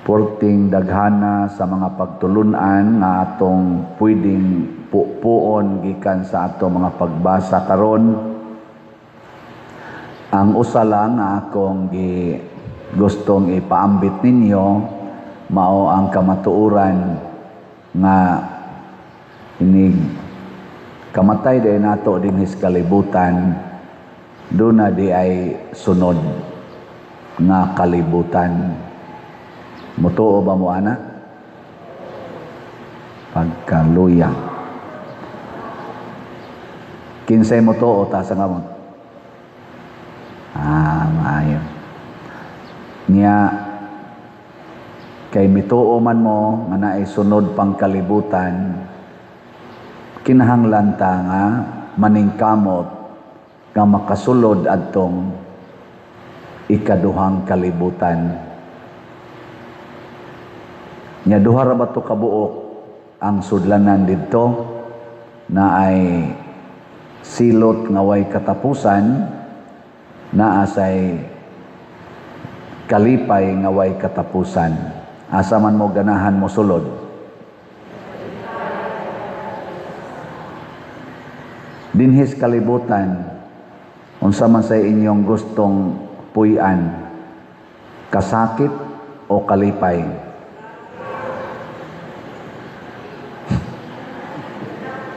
porting daghana sa mga pagtulunan nga atong pwedeng puon gikan sa ato mga pagbasa karon. Ang usa lang nga akong gustong ipaambit ninyo mao ang kamatuoran nga inig kamatay day nato dinhi sa kalibutan do na di ay sunod nga kalibutan. Mutuo ba mo ana? Pagkaluya. Kinsay mutuo ta sa ngamot? Maayo. Niya kay mituo man mo nga naay sunod pang kalibutan, kinahanglan ta nga maningkamot nga makasulod adtong ikaduhang kalibutan. Nya duha ra ba to kabuok ang sudlanan didto na ay silot nga way katapusan, naa say kalipay nga way katapusan. Asa man mo ganahan mo sulod? Dinhis kalibutan, unsa man say inyong gustong puy-an, kasakit o kalipay?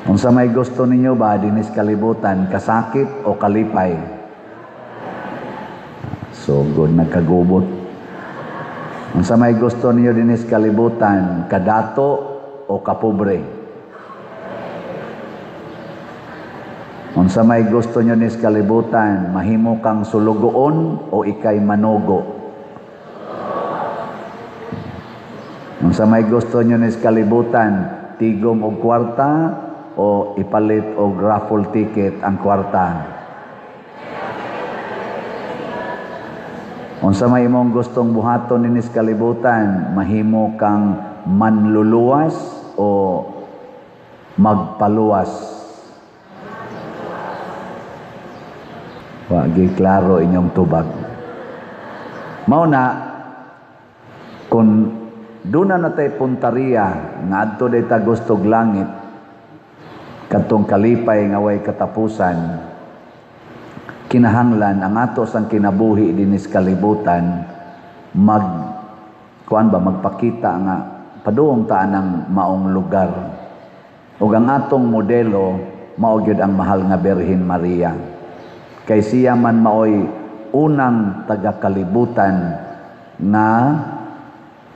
Unsa may gusto ninyo ba dinis kalibutan, kasakit o kalipay? So good, nagkagubot. Unsa may gusto ninyo dinis kalibutan, kadato o kapobre? Unsa may gusto nyo dinis kalibutan, mahimo kang sulugoon o ikay manogo? Unsa may gusto nyo dinis kalibutan, tigom og kwarta o ipalit og raffle ticket ang kwarta? Unsa may imong gustong buhaton ninis kalibutan, mahimo kang manluluwas o magpaluwas? Wa gi klaro inyong tubag. Mao na kun duna natay punteriya nga adto day ta gustog langit, kadtong kalipay nga way katapusan, kinahanglan ang ato sang kinabuhi dinis kalibutan magpakita nga paduong ta ang maong lugar. Ug ang atong modelo mao gyud ang mahal nga Birhen Maria. Kay siya man maoy unang taga-kalibutan nga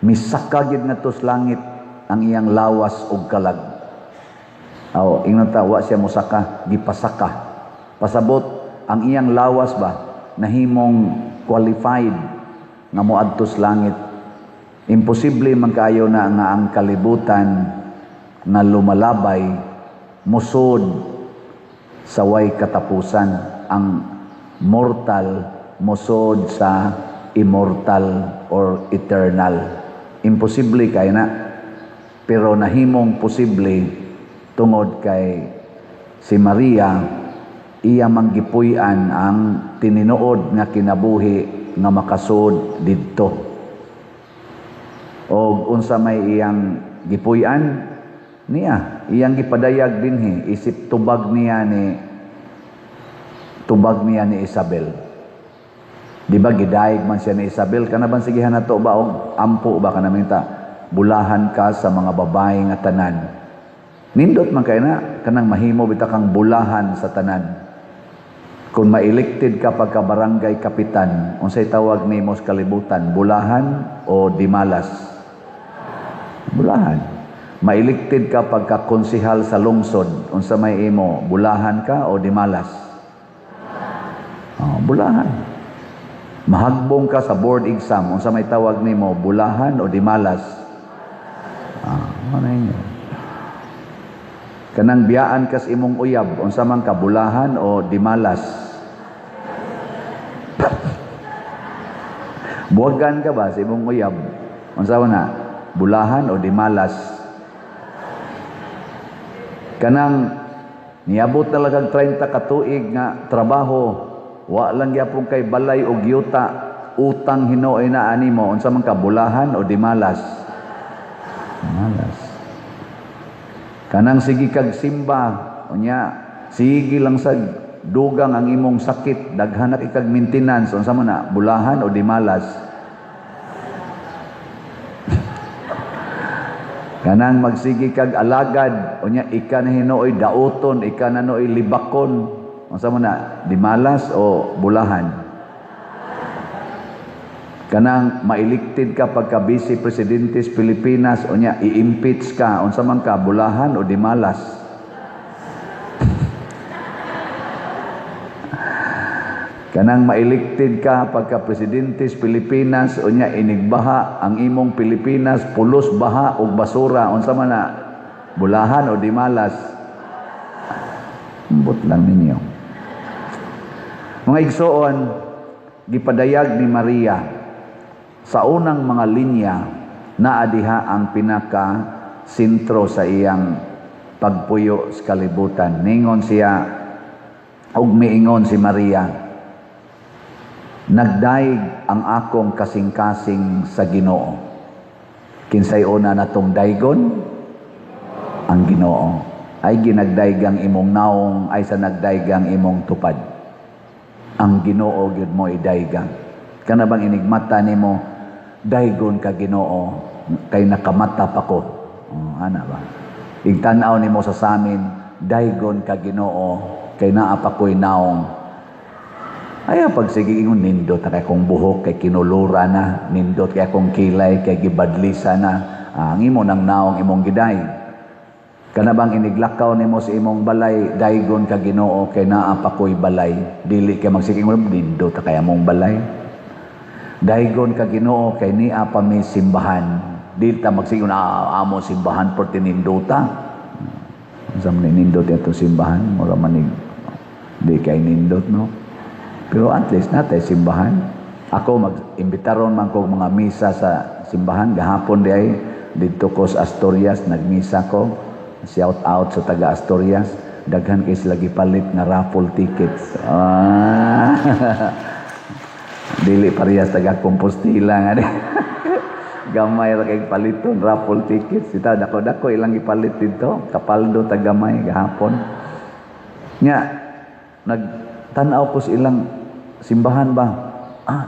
misaka gyud ngadto sa langit ang iyang lawas ug kalag. Ingnon ta, wa siya musaka, gipasaka. Pasabot, ang iyang lawas ba, nahimong qualified nga moadto sa langit. Imposible man kaayo na nga ang kalibutan nga lumalabay, musod sa way katapusan. Ang mortal, musod sa immortal or eternal. Imposible kay na, pero nahimong posible tungod kay si Maria, iya manggipuy-an ang tininuod nga kinabuhi nga makasud didto. O unsa may iyang gipuy-an niya, iyang gipadayag dinhi, isip tubag niya ni Isabel. Di ba gidayeg man siya ni Isabel, kanaban sigihan nato ba og ampo ba kanaminta, bulahan ka sa mga babae nga tanan. Nindot man kay na kanang mahimo bita kang bulahan sa tanan. Kung ma-elected ka pagka barangay kapitan, unsay tawag nimo sa kalibutan, bulahan o dimalas? Bulahan. Ma-elected ka pagka konsehal sa lungsod, unsa may imo, bulahan ka o dimalas? Bulahan. Mahagbong ka sa board exam, unsa may tawag nimo, bulahan o dimalas? Ano yun? Kanang biyaan kas imong uyab, unsa man ka, bulahan o dimalas? Buwagan ka ba sa imong uyab? Unsa na, bulahan o dimalas? Kanang niabot talagang 30 ka tuig nga trabaho, wa lang gyapon kay balay og yuta, utang hinoy na animo, unsa man ka, bulahan o dimalas? Dimalas. Kanang sige kag simba, unya, sige lang sa dugang ang imong sakit, daghan na ikag maintenance, unsa man na, bulahan o dimalas? Kanang magsigi kag alagad, unya ika na hinoy daoton, ika na noy libakon, unsa man na, dimalas o bulahan? Kanang mailigtid ka pagka Vice Presidente sa Pilipinas, unya i-impeach ka, unsa man ka, bulahan o dimalas? Kanang mailigtid ka pagka Presidente sa Pilipinas, unya inigbaha ang imong Pilipinas, pulos baha o basura, unsa man na, bulahan o dimalas? Ambot lang ninyo. Mga igsoon, gipadayag ni Maria sa unang mga linya na adiha ang pinaka sentro sa iyang pagpuyo sa kalibutan. Ningon siya, ug miingon si Maria, nagdaig ang akong kasing-kasing sa Ginoo. Kinsay una natong daygon? Ang Ginoo. Ay ginagdaygang imong naong, ay sa nagdaygang imong tupad. Ang Ginoo gyud mo idaygang. Kana bang inigmata nimo, daygon ka Ginoo, kay nakamata pa ko. Ana ba? Igtanaw nimo sa samin, daygon ka Ginoo, kay naa pa ko'y naong. Ay pag sige ingon, nindot kay kong buhok, kay kinulura na, nindot kay akong kilay, kay gibadlisa na, ang imo nang naong imong giday. Kana bang iniglakaw nimo sa imong balay, daygon ka Ginoo, kay naa pa ko'y balay. Dili kay magsige ingon, nindot kay among balay. Daygon ka Ginoo, kay niya pa may simbahan. Di ta magsigon na amo simbahan por tininduta. Sa man nindot ito simbahan, mura manig di kay nindot, no? Pero at least natay simbahan. Ako mag-imbitaron man ko mga misa sa simbahan. Gahapon di ay dito ko sa Asturias, nagmisa ko. Shout out sa taga Asturias. Daghan kay sila gipalit nga raffle tickets. Dili parehas taga Compostela nga di. Gamay ra kay paliton raffle tickets. Ita dako-dako ilang ipalit dito. Kapaldo tagamay gahapon. Nya nagtanaw ko sa ilang simbahan ba?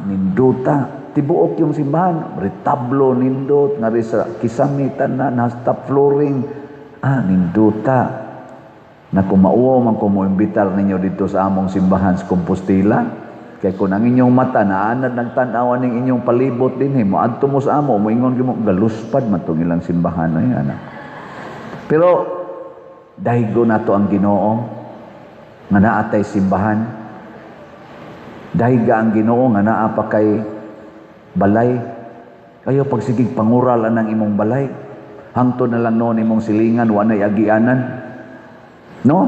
Ninduta. Tibuok yung simbahan. Retablo nindot, nga sa kisamitan na stop flooring. Ninduta. Na kumauo man ko mo imbitar ninyo dito sa among simbahan sa Compostela. Kaya kung ang inyong mata naanad nagtanawan ng inyong palibot din, mo adto mo sa amo, moingon mo galuspad man tong ilang simbahan ay anak. Pero daygo na to ang Ginoo nga naa tay simbahan. Dayga ang Ginoo nga naa pa kay balay. Kayo pagsigig pangural anang imong balay. Hangtod na lang noon imong silingan wanay agianan. No?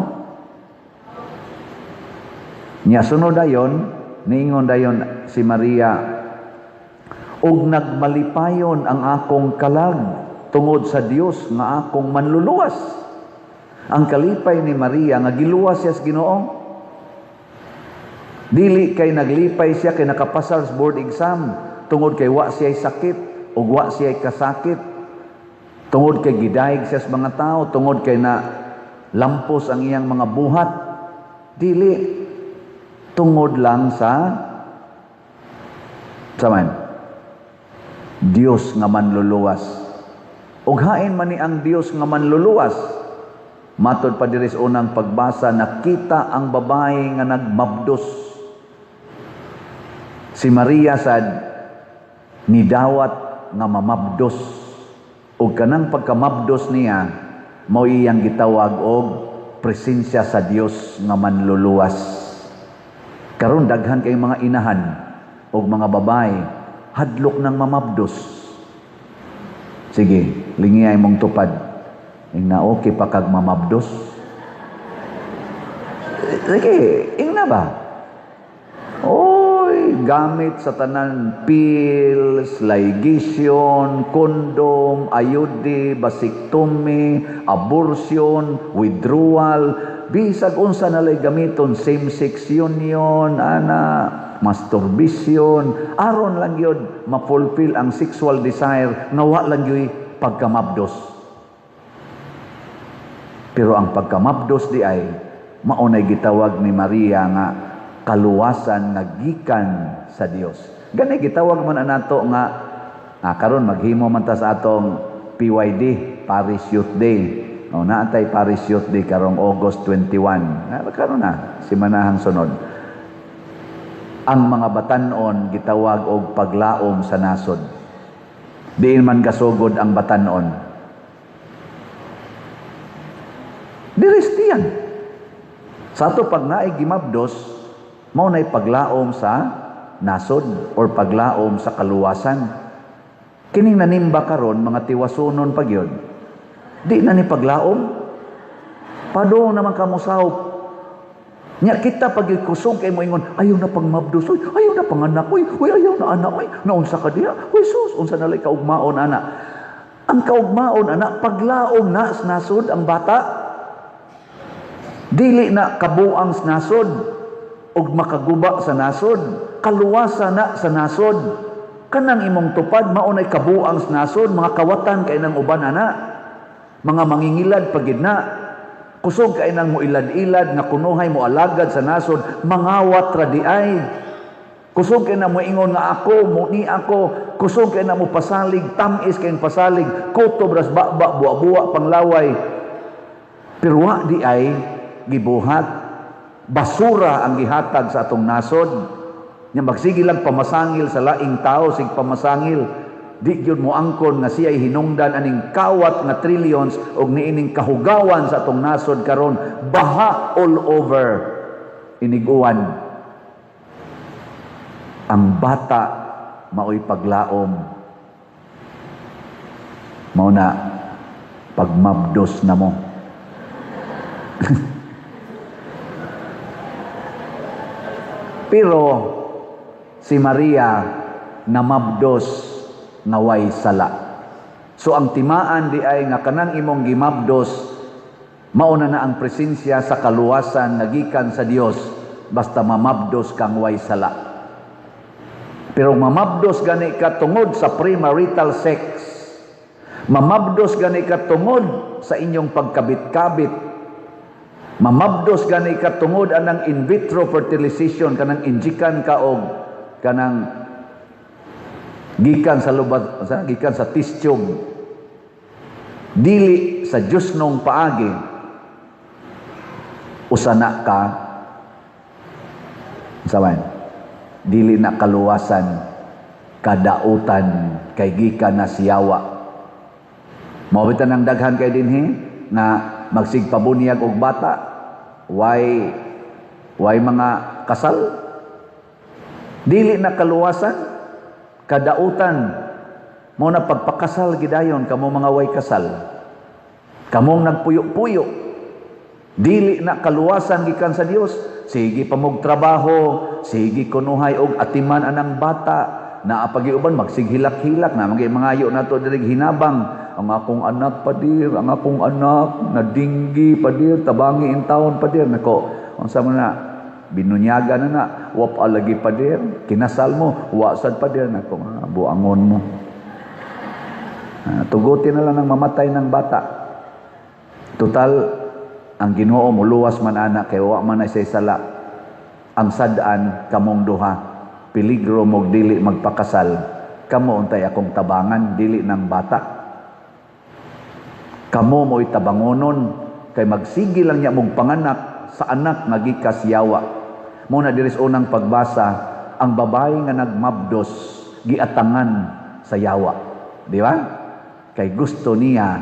Nya sunod dayon, niingon dayon si Maria, ug nagmalipayon ang akong kalag tungod sa Dios nga akong manluluwas. Ang kalipay ni Maria nga giluwas siya sa Ginoo. Dili kay naglipay siya kay nakapasal sa board exam tungod kay wa siya sakit ug wa siya kasakit. Tungod kay gidaig siya sa mga tao, tungod kay na lampos ang iyang mga buhat. Dili tungod lang sa man Dios nga manluluwas. Ug hain man ni ang Dios nga manluluwas. Matod pa diri sa unang pagbasa, nakita ang babae nga nagmabdos. Si Maria sad nidawat nga mamabdos. Ug kanang pagkamabdos niya mao iyang gitawag og presensya sa Dios nga manluluwas. Karon daghan kay mga inahan o mga babae hadlok ng mamabdos. Sige, lingiyay mong tupad. Ingna okay pa kag mamabdos. Sige, ingna ba? Oy, Mo'y gamit sa tanan pills, ligation, condom, ayude, vasectomy, abortion, withdrawal, bisag unsa na lay gamiton, same-sex union, masturbation, aron lang yun ma-fulfill ang sexual desire, nawa lang yun pagkamabdos. Pero ang pagkamabdos di ay maunay gitawag ni Maria nga kaluwasan nga gikan sa Dios. Gani gitawag man anato nga karon maghimo man ta sa atong PYD, Paris Youth Day. Naatay Paris Youth Day karong August 21. Karon na simanahang sunod. Ang mga batan-on gitawag og paglaom sa nasod. Diin man gasugod ang batan-on. Diristiyan. Sa ato pag naay gimabdos, mao nay paglaom sa nasod or paglaom sa kaluwasan. Kining nanimba karon mga tiwasunon pagyod. Di na ni paglaom. Padong naman kamo sahop. Nya kita pagkusog kay mo ingon, ayaw na pang mabdos, oy, ayaw na pang anak, oy, ayaw na anak, oy, naunsa ka diha, oy sus, unsa na lay kaugmaon ana. Ang kaugmaon ana paglaom na sa nasod ang bata. Dili na kabuang sa nasod og makaguba sa nasod, kaluwasa na sa nasod. Kanang imong tupad mao nay kabuang sa nasod, mga kawatan kay nang uban ana. Mga mangingilad pagid na. Kusog kay nang mo ilad-ilad nga kunuhay mo alagad sa nasod, mangawat ra di ay. Kusog kay na mo ingon nga ako, muni ako, kusog kay na mo pasalig, tamis kay pasalig, kutob ras baba, buwa-buwa panglaway. Pero wa di ay gibuhat, basura ang gihatag sa atong nasod. Nya magsige lang pamasangil sa laing tao, sig pamasangil. Di gyud mo angkon nga siya hinungdan aning kawat nga trillions og niining kahugawan sa atong nasod karon, baha all over iniguan. Ang bata maoy paglaom, mao na pagmabdos na mo. Pero si Maria namabdos nga way sala. So ang timaan di ay nga kanang imong gimabdos mauna na ang presensya sa kaluwasan nagikan sa Dios basta mamabdos kang way sala. Pero mamabdos gani ka tungod sa premarital sex. Mamabdos gani ka tungod sa inyong pagkabit-kabit. Mamabdos gani ka tungod anang in vitro fertilization, kanang injikan ka og kanang gikan sa lubad, gikan sa test tube, dili sa Diyos nung paagi, usana ka, saman, dili na kaluwasan, kadautan, kay gikan na siyawa. Mawabitan ng daghan kay dinhi, na magsigpabunyag og bata, why mga kasal, dili na kaluwasan, kadautan mo na pagpakasal gidayon kamo mga way kasal, kamong nagpuyo-puyo, dili na kaluwasan gikan sa Dios. Sige pa mog trabaho, sige kunuhay og atiman anang bata, naa pagiuban magsighilak-hilak na mangayo nato diri hinabang, ang akong anak padir, ang akong anak nadinggi padir, tabangi in taon padir, nako unsa man na binunyaga na wap alagi padir, kinasal mo wasad padir, nako buangon mo. Tugutin na lang ng mamatay ng bata. Total ang Ginoo muluwas man ana kay wa man ay say sala. Ang sad-an kamong duha, peligro mo dili magpakasal, kamo untay akong tabangan dili ng bata. Kamo mo'y tabangonon kay magsigi lang niya mong panganak sa anak nga gikas yawa. Muna diris unang pagbasa, ang babae nga nagmabdos giatangan sa yawa. Di ba? Kay gusto niya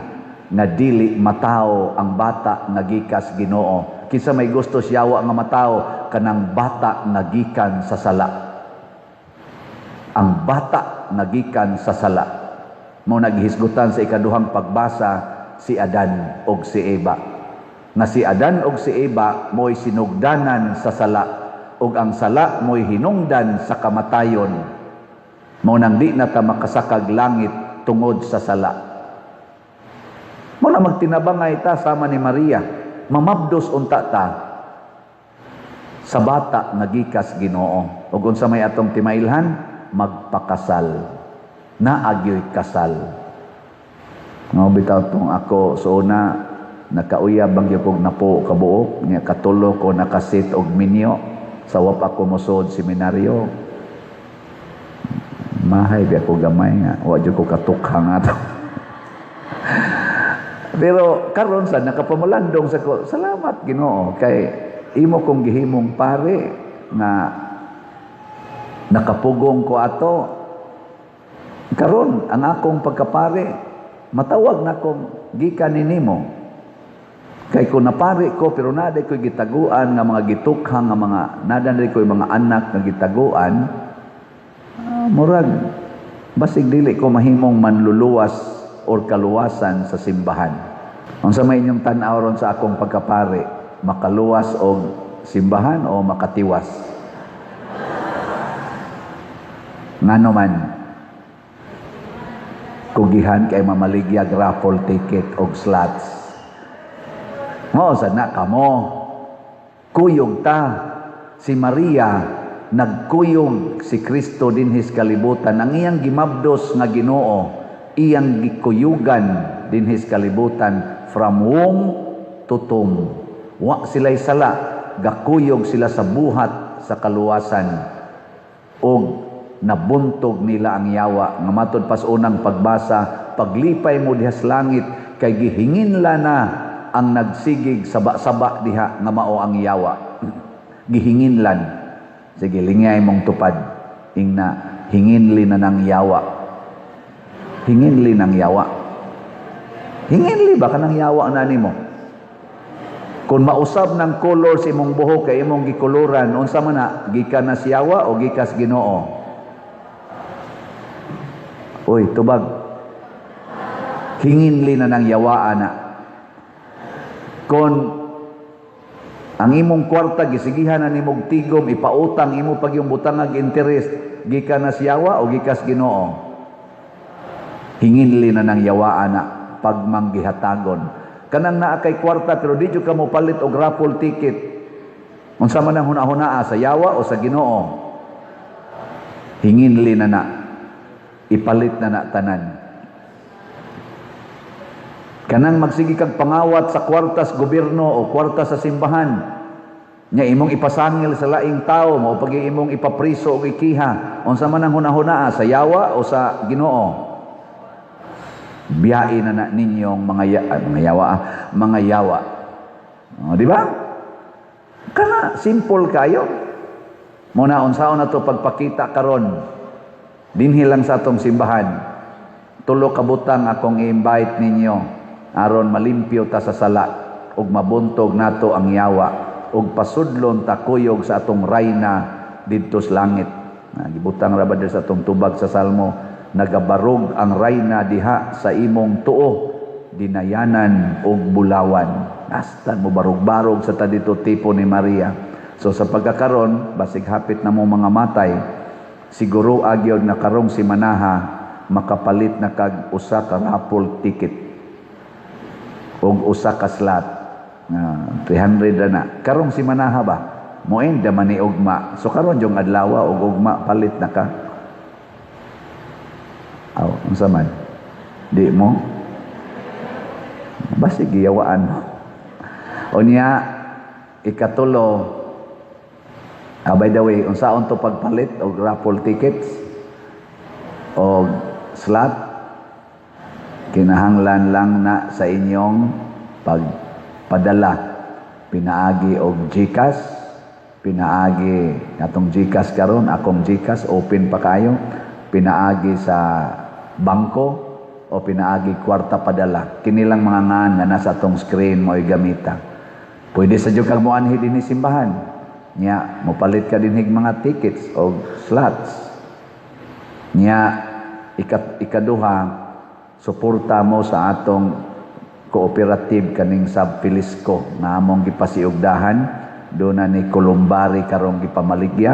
nga dili matao ang bata nga gikas Ginoo. Kinsa may gusto sa yawa nga matao, kanang bata nga gikan sa sala. Ang bata nga gikan sa sala. Mo naghisgutan sa ikaduhang pagbasa si Adan og si Eva. Nga si Adan og si Eva mo'y sinugdanan sa sala, ug ang sala mo'y hinungdan sa kamatayon, mao nang di na ta makasakag langit tungod sa sala. Mo na magtinabangay ta sama ni Maria, mamabdos unta ta sa bata nga gikas Ginoo. Ug unsa may atong timailhan, magpakasal. Naagyoy kasal. Nga bitaw tong ako so una nakauyab bang gyud napo kabuok nya katulo ko nakasit og minyo sa wap ako mosod seminaryo. Mahay bi ako gamay nga wa jud ko katukhang ato. Pero karon sa nakapamulandong sa ko, salamat Ginoo kay imo kong gihimong pare na nakapugong ko ato. Karon ang akong pagkapare matawag na kong gikan nimo. Kay kung napari ko pero naday ko'y gitaguan nga mga gitukhang nga mga naday ko'y mga anak nga gitaguan, murag basig dili ko mahimong manluluwas or kaluwasan sa simbahan. Unsa may inyong tan-aw ron sa akong pagkapare, makaluwas og simbahan o makatiwas? Ngano man kugihan kay mamaligyag raffle ticket og slots. Mao sad na kamo. Kuyog ta. Si Maria nagkuyog si Kristo dinhis kalibutan. Ang iyang gimabdos nga Ginoo, iyang gikuyugan dinhis kalibutan from womb to tomb. Wa sila'y sala, gakuyog sila sa buhat sa kaluwasan. Og nabuntog nila ang yawa. Nga matod pas unang pagbasa, paglipay mo dihas langit, kay gihinginla na ang nagsigig saba-saba diha nga mao ang yawa. Gihinginlan. Sige, lingay mong tupad. Ingna, hinginli na ng yawa. Hinginli ng yawa. Hinginli ba ka ng yawa na nimo? Kung mausab ng color sa imong buhok kay imong gikuluran, unsa man na, gikan na si yawa o gikas Ginoo? Uy, tubag. Hinginli na ng yawaan na. Kung ang imong kwarta gisigihan na nimog tigom ipautang imo pag yung butangag interest gikan na siyawa o gikas Ginoo, hinginli na ng yawaan na pagmanggihatagon. Kanang naa kay kwarta pero di jud ka mo palit og raffle ticket, unsa man ang hunahunaa sa yawa o sa Ginoo, hinginli na ipalit na tanan. Kanang magsigi kag pangawat sa kwarta sa gobyerno o kwarta sa simbahan, nya imong ipasangil sa laing tao mo pag imong ipapriso o ikiha, unsa man ang hunahunaa sa yawa o sa Ginoo, biyain na ninyong mga yawa. O, di ba? Kana simple kayo. Muna unsaon na to pagpakita karon dinhi lang sa atong simbahan. Tulo ka butang akong i-invite ninyo aron malimpyo ta sa sala ug mabuntog nato ang yawa ug pasudlon ta kuyog sa atong rayna didto sa langit. Gibutang ra ba sa atong tubag sa Salmo, nagabarog ang rayna diha sa imong tuo, dinayanan ug bulawan. Hasta mo barog-barog sa ta dito tipo ni Maria. So sa pagkakaron basig hapit na mo mga matay, siguro agyon na karong si manaha makapalit na kag usa ka raffle ticket og usa ka slot, 300 na. Karong si manaha ba moenda man ni ugma, so karon jong adlaw og ugma palit na ka. Aw unsa man di mo basig giyawaan mo. Unya ikatulo, by the way, unsaon to pagpalit og raffle tickets o slot? Kinahanglan lang na sa inyong pagpadala. Pinaagi og GCash, pinaagi atong GCash karon, akong GCash open pa kayo, pinaagi sa bangko o pinaagi kwarta padala. Kini lang mga ngan nga nasa atong screen mo gamita. Pwede sa jud kag moanhi dinhi simbahan. Nya mopalit ka dinhig mga tickets o slots. Nya ikaduha, suporta mo sa atong cooperative kaning Sub Filisco na among gipasiugdahan doon na ni Kulumbari karong gipamaligya,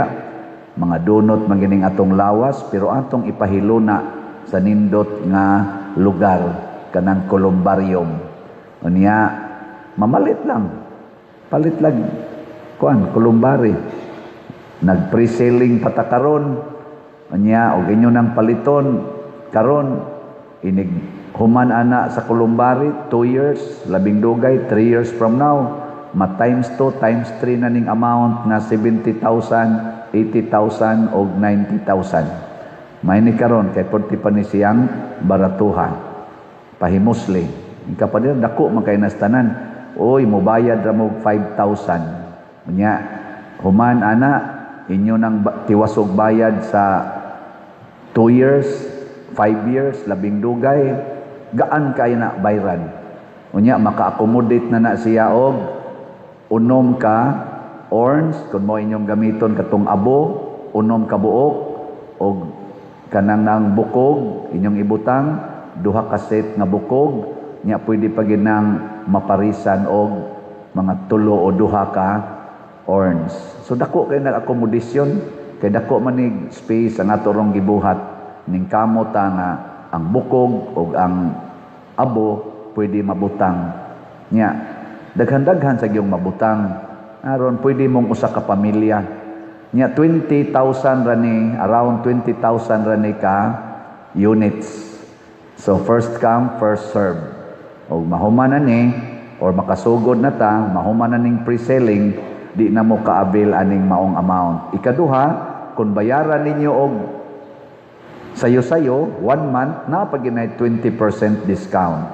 mga dunot magining atong lawas, pero atong ipahiluna sa nindot nga lugar, kanang Columbarium. Unya, mamalit lang. Palit lang. Kulumbari. Nag-pre-selling patakaron. Unya, o inyo ng paliton, karon inig human ana sa Columbari, 2 years, labing dugay, 3 years from now, ma-times 2, times 3 na ning amount na 70,000, 80,000 o 90,000. May ni karon kay porti pa ni siyang baratuhan. Pahimusli. Ika pa din, dako man kay nastanan. Oy, mobayad ra mo 5,000. Unya, human ana, inyo nang tiwasog bayad sa 2 years, 5 years, labing dugay, gaan kay na bayran. Unya, maka-accommodate na siya og unom ka orange, kung mo inyong gamiton katong abo, unom ka buok, o kanang nang bukog, inyong ibutang, duha ka set nga bukog, nya pwede pa ginang maparisan og mga 3 o 2 ka orange. So dako kay nag-accommodation, kay dako manig space ang atorong gibuhat ning kamot nga ang bukog o ang abo pwede mabutang. Nya daghan-daghan sa giyong mabutang. Aron pwede mong usa ka pamilya. Nya 20,000 rani, around 20,000 rani ka units. So first come, first serve. O mahuman na ni or makasugod na ta, mahuman na ning pre-selling, di na mo ka-avail aning maong amount. Ikaduha, kung bayaran ninyo og sayo-sayo, 1 month, na paginay 20% discount.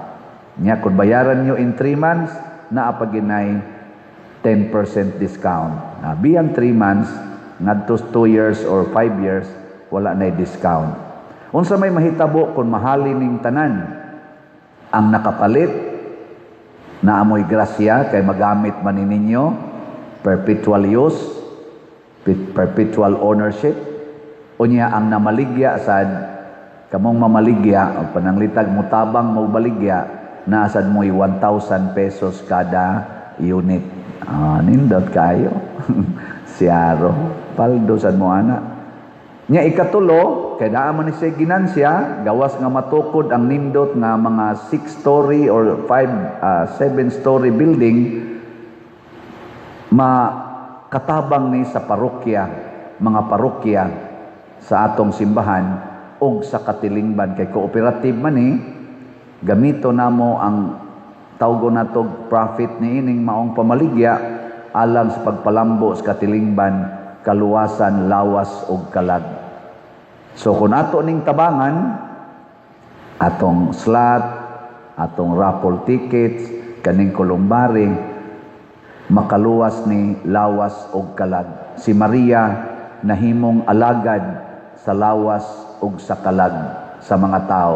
Nya kung bayaran nyo in 3 months, na paginay 10% discount. Biyang 3 months, ngadto 2 years or 5 years, wala na discount. Unsa may mahitabo kung mahalin ning tanan, ang nakapalit na amoy grasya kay magamit man ninyo, perpetual use, perpetual ownership, unya ang namaligya sad kamong mamaligya o pananglitag mo tabang mo baligya na sad mo 1,000 pesos kada unit. Nindot kayo. Siyaro. Paldo sad mo ana. Nya ikatulo, kay naa man ni siya ginansya, gawas nga matukod ang nindot nga mga 6-story or 7-story building, makatabang ni sa parokya, mga parokya sa atong simbahan o sa katilingban. Kay cooperative man ni, gamito namo ang tawgo natog profit ni ining maong pamaligya alang sa pagpalambo sa katilingban, kaluwasan, lawas ug kalag. So kung ato ning tabangan, atong slot, atong raffle tickets, kaning Columbari, makaluwas ni lawas ug kalag. Si Maria nahimong alagad sa lawas ug sa kalag sa mga tao.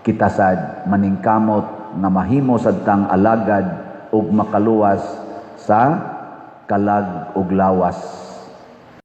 Kita sad maningkamot nga mahimo sadtang alagad ug makaluwas sa kalag ug lawas.